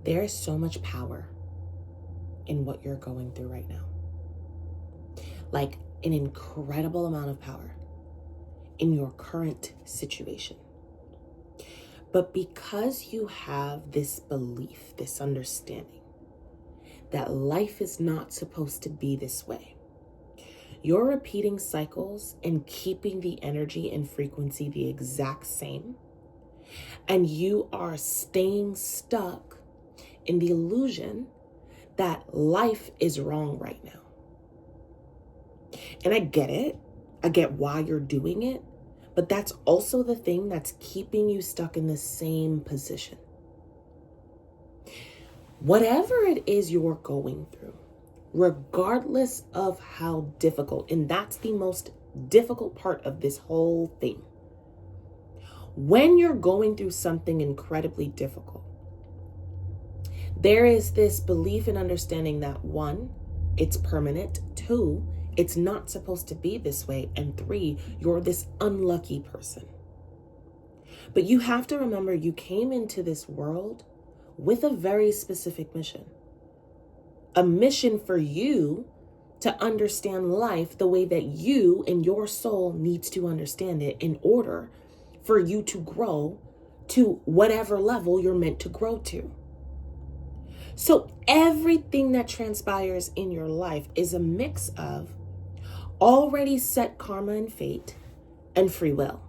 There is so much power in what you're going through right now. Like an incredible amount of power in your current situation. But because you have this belief, this understanding that life is not supposed to be this way, you're repeating cycles and keeping the energy and frequency the exact same. And you are staying stuck in the illusion that life is wrong right now. And I get it. I get why you're doing it. But that's also the thing that's keeping you stuck in the same position. Whatever it is you're going through, regardless of how difficult, and that's the most difficult part of this whole thing. When you're going through something incredibly difficult, there is this belief and understanding that 1, it's permanent, 2, it's not supposed to be this way, and 3, you're this unlucky person. But you have to remember you came into this world with a very specific mission. A mission for you to understand life the way that you and your soul needs to understand it in order for you to grow to whatever level you're meant to grow to. So everything that transpires in your life is a mix of already set karma and fate and free will.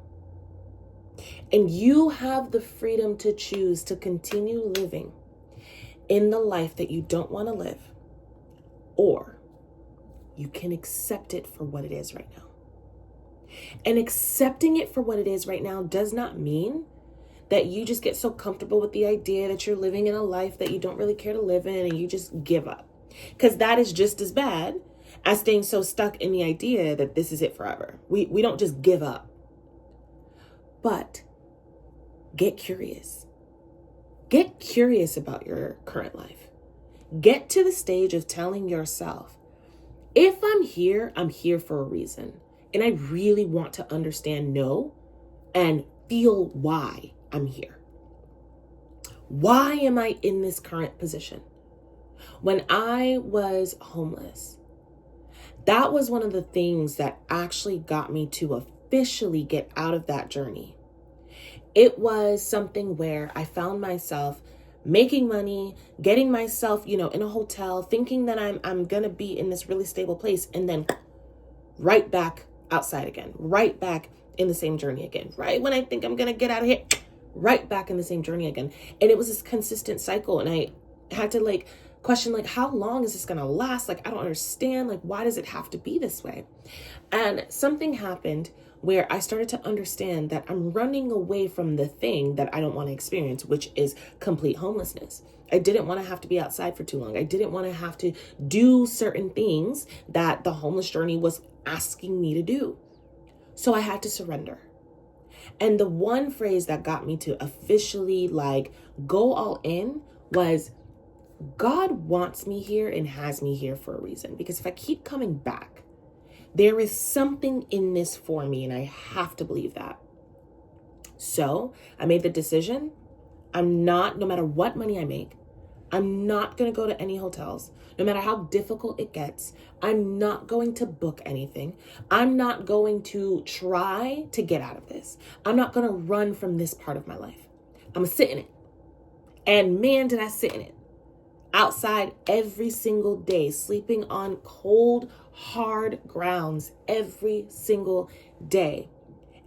And you have the freedom to choose to continue living in the life that you don't want to live, or you can accept it for what it is right now. And accepting it for what it is right now does not mean that you just get so comfortable with the idea that you're living in a life that you don't really care to live in and you just give up. Because that is just as bad as staying so stuck in the idea that this is it forever. We don't just give up. But get curious. Get curious about your current life. Get to the stage of telling yourself, if I'm here for a reason. And I really want to understand, know, and feel why I'm here. Why am I in this current position? When I was homeless, that was one of the things that actually got me to officially get out of that journey. It was something where I found myself making money, getting myself, in a hotel, thinking that I'm going to be in this really stable place, and then right back outside again, right back in the same journey again. Right when I think I'm going to get out of here, right back in the same journey again. And it was this consistent cycle. And I had to question, how long is this going to last? I don't understand. Why does it have to be this way? And something happened where I started to understand that I'm running away from the thing that I don't want to experience, which is complete homelessness. I didn't want to have to be outside for too long. I didn't want to have to do certain things that the homeless journey was asking me to do. So I had to surrender. And the one phrase that got me to officially go all in was, God wants me here and has me here for a reason. Because if I keep coming back, there is something in this for me, and I have to believe that. So I made the decision. No matter what money I make, I'm not going to go to any hotels. No matter how difficult it gets, I'm not going to book anything. I'm not going to try to get out of this. I'm not going to run from this part of my life. I'm going to sit in it. And man, did I sit in it. Outside every single day, sleeping on cold, hard grounds every single day.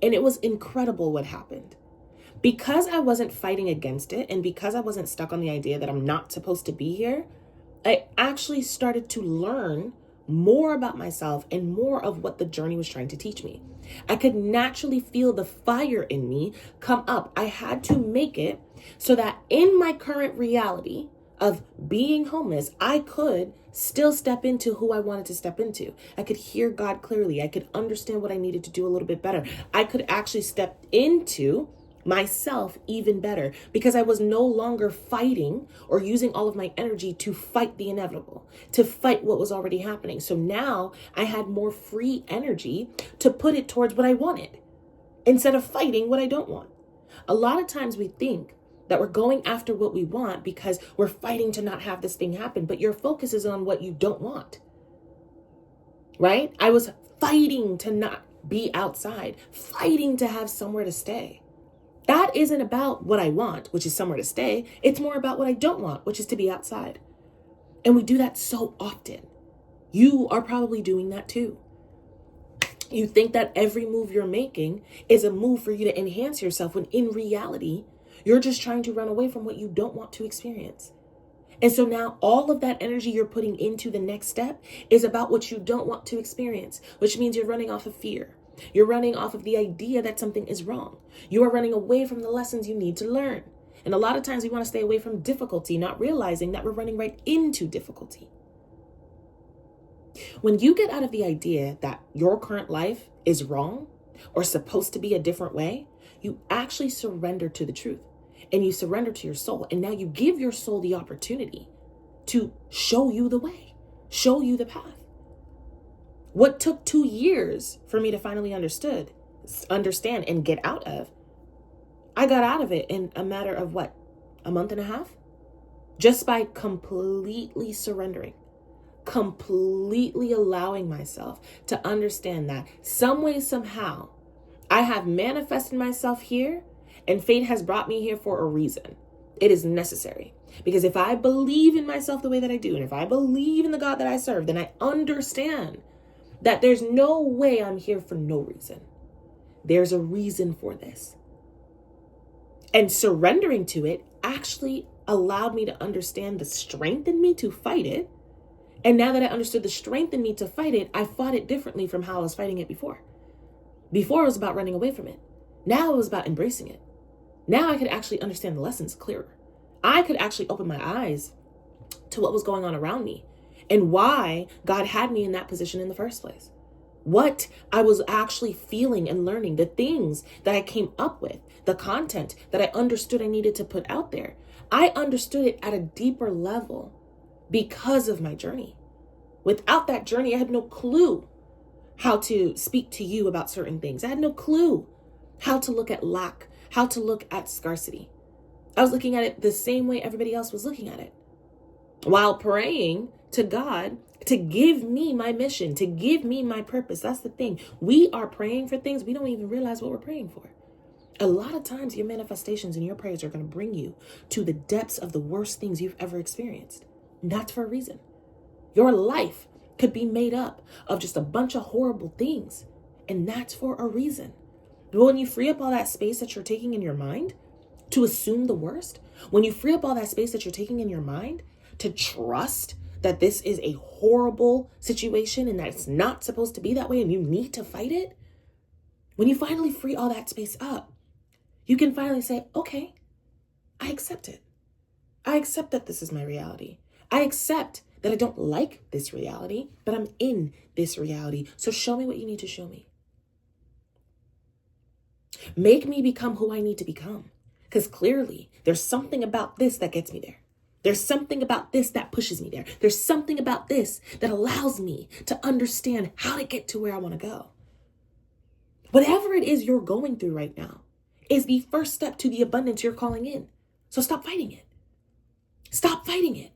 And it was incredible what happened. Because I wasn't fighting against it, and because I wasn't stuck on the idea that I'm not supposed to be here, I actually started to learn more about myself and more of what the journey was trying to teach me. I could naturally feel the fire in me come up. I had to make it so that in my current reality of being homeless, I could still step into who I wanted to step into. I could hear God clearly. I could understand what I needed to do a little bit better. I could actually step into myself even better because I was no longer fighting or using all of my energy to fight the inevitable, to fight what was already happening. So now I had more free energy to put it towards what I wanted instead of fighting what I don't want. A lot of times we think that we're going after what we want because we're fighting to not have this thing happen, but your focus is on what you don't want, right? I was fighting to not be outside, fighting to have somewhere to stay. That isn't about what I want, which is somewhere to stay. It's more about what I don't want, which is to be outside. And we do that so often. You are probably doing that too. You think that every move you're making is a move for you to enhance yourself, when in reality, you're just trying to run away from what you don't want to experience. And so now all of that energy you're putting into the next step is about what you don't want to experience, which means you're running off of fear. You're running off of the idea that something is wrong. You are running away from the lessons you need to learn. And a lot of times we want to stay away from difficulty, not realizing that we're running right into difficulty. When you get out of the idea that your current life is wrong or supposed to be a different way, you actually surrender to the truth, and you surrender to your soul. And now you give your soul the opportunity to show you the way, show you the path. What took 2 years for me to finally understand and get out of, I got out of it in a matter of what, a month and a half? Just by completely surrendering, completely allowing myself to understand that some way, somehow, I have manifested myself here, and fate has brought me here for a reason. It is necessary. Because if I believe in myself the way that I do, and if I believe in the God that I serve, then I understand that there's no way I'm here for no reason. There's a reason for this. And surrendering to it actually allowed me to understand the strength in me to fight it. And now that I understood the strength in me to fight it, I fought it differently from how I was fighting it before. Before it was about running away from it. Now it was about embracing it. Now I could actually understand the lessons clearer. I could actually open my eyes to what was going on around me and why God had me in that position in the first place. What I was actually feeling and learning, the things that I came up with, the content that I understood I needed to put out there. I understood it at a deeper level because of my journey. Without that journey, I had no clue how to speak to you about certain things. I had no clue how to look at lack, how to look at scarcity. I was looking at it the same way everybody else was looking at it, while praying to God to give me my mission, to give me my purpose. That's the thing. We are praying for things we don't even realize what we're praying for. A lot of times your manifestations and your prayers are going to bring you to the depths of the worst things you've ever experienced. And that's for a reason. Your life could be made up of just a bunch of horrible things, and that's for a reason. But when you free up all that space that you're taking in your mind to assume the worst, when you free up all that space that you're taking in your mind to trust that this is a horrible situation and that it's not supposed to be that way and you need to fight it, when you finally free all that space up, you can finally say, okay, I accept it. I accept that this is my reality. I accept that I don't like this reality, but I'm in this reality. So show me what you need to show me. Make me become who I need to become. Because clearly there's something about this that gets me there. There's something about this that pushes me there. There's something about this that allows me to understand how to get to where I want to go. Whatever it is you're going through right now is the first step to the abundance you're calling in. So stop fighting it. Stop fighting it.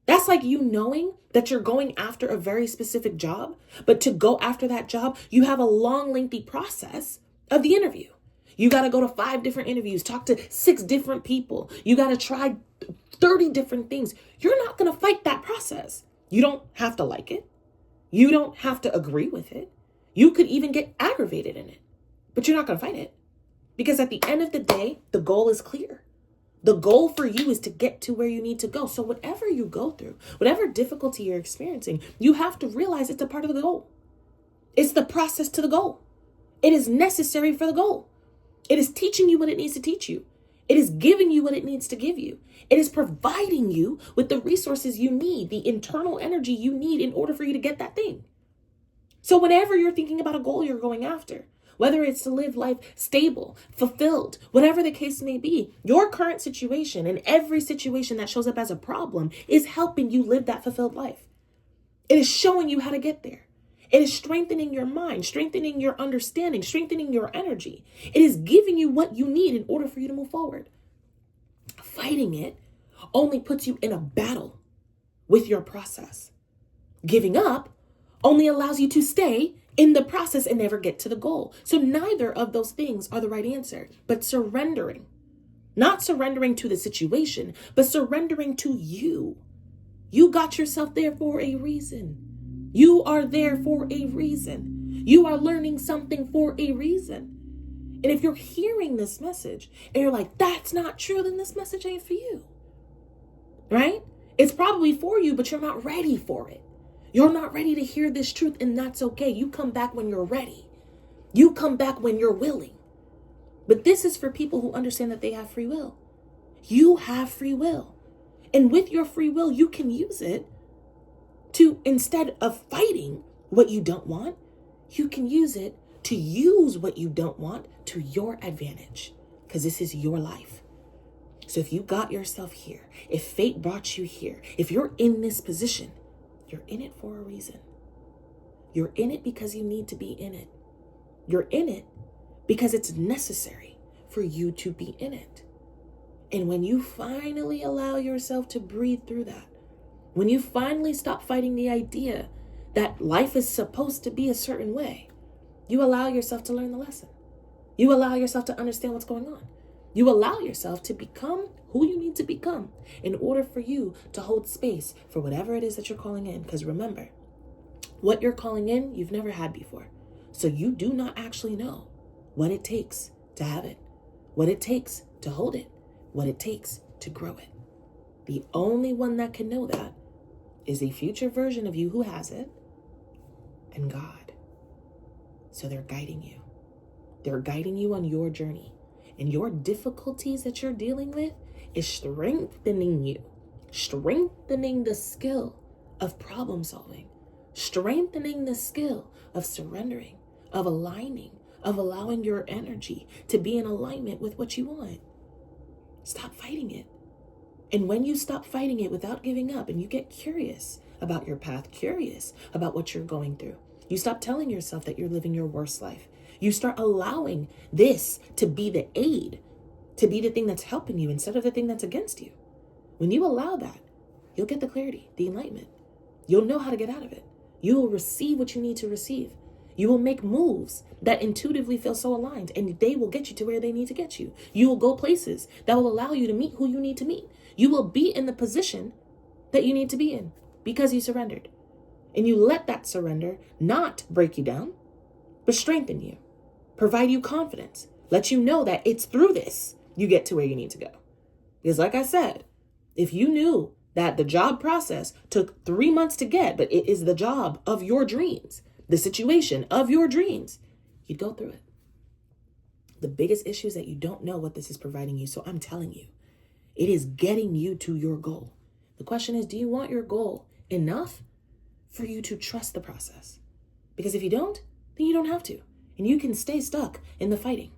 That's like you knowing that you're going after a very specific job, but to go after that job, you have a long, lengthy process of the interview. You got to go to 5 different interviews, talk to 6 different people. You got to try 30 different things. You're not going to fight that process. You don't have to like it. You don't have to agree with it. You could even get aggravated in it, but you're not going to fight it. Because at the end of the day, the goal is clear. The goal for you is to get to where you need to go. So whatever you go through, whatever difficulty you're experiencing, you have to realize it's a part of the goal. It's the process to the goal. It is necessary for the goal. It is teaching you what it needs to teach you. It is giving you what it needs to give you. It is providing you with the resources you need, the internal energy you need in order for you to get that thing. So whenever you're thinking about a goal you're going after, whether it's to live life stable, fulfilled, whatever the case may be, your current situation and every situation that shows up as a problem is helping you live that fulfilled life. It is showing you how to get there. It is strengthening your mind, strengthening your understanding, strengthening your energy. It is giving you what you need in order for you to move forward. fighting it only puts you in a battle with your process. Giving up only allows you to stay in the process and never get to the goal. So neither of those things are the right answer, but surrendering. Not surrendering to the situation, but surrendering to you. You got yourself there for a reason. You are there for a reason. You are learning something for a reason. And if you're hearing this message and you're like, that's not true, then this message ain't for you. Right? It's probably for you, but you're not ready for it. You're not ready to hear this truth, and that's okay. You come back when you're ready. You come back when you're willing. But this is for people who understand that they have free will. You have free will. And with your free will, you can use it to, instead of fighting what you don't want, you can use it to use what you don't want to your advantage. Because this is your life. So if you got yourself here, if fate brought you here, if you're in this position, you're in it for a reason. You're in it because you need to be in it. You're in it because it's necessary for you to be in it. And when you finally allow yourself to breathe through that, when you finally stop fighting the idea that life is supposed to be a certain way, you allow yourself to learn the lesson. You allow yourself to understand what's going on. You allow yourself to become who you need to become in order for you to hold space for whatever it is that you're calling in. Because remember, what you're calling in, you've never had before. So you do not actually know what it takes to have it, what it takes to hold it, what it takes to grow it. The only one that can know that is a future version of you who has it, and God. So they're guiding you. They're guiding you on your journey. And your difficulties that you're dealing with is strengthening you, strengthening the skill of problem solving, strengthening the skill of surrendering, of aligning, of allowing your energy to be in alignment with what you want. Stop fighting it. And when you stop fighting it without giving up and you get curious about your path, curious about what you're going through, you stop telling yourself that you're living your worst life. You start allowing this to be the aid, to be the thing that's helping you instead of the thing that's against you. When you allow that, you'll get the clarity, the enlightenment. You'll know how to get out of it. You will receive what you need to receive. You will make moves that intuitively feel so aligned, and they will get you to where they need to get you. You will go places that will allow you to meet who you need to meet. You will be in the position that you need to be in because you surrendered. And you let that surrender not break you down, but strengthen you, provide you confidence, let you know that it's through this you get to where you need to go. Because like I said, if you knew that the job process took 3 months to get, but it is the job of your dreams, the situation of your dreams, you'd go through it. The biggest issue is that you don't know what this is providing you. So I'm telling you, it is getting you to your goal. The question is, do you want your goal enough for you to trust the process? Because if you don't, then you don't have to. And you can stay stuck in the fighting.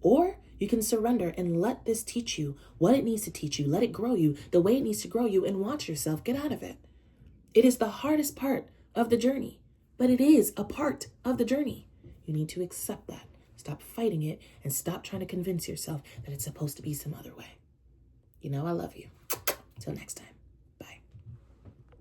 Or you can surrender and let this teach you what it needs to teach you. Let it grow you the way it needs to grow you and watch yourself get out of it. It is the hardest part of the journey, but it is a part of the journey. You need to accept that. Stop fighting it and stop trying to convince yourself that it's supposed to be some other way. You know, I love you. Till next time.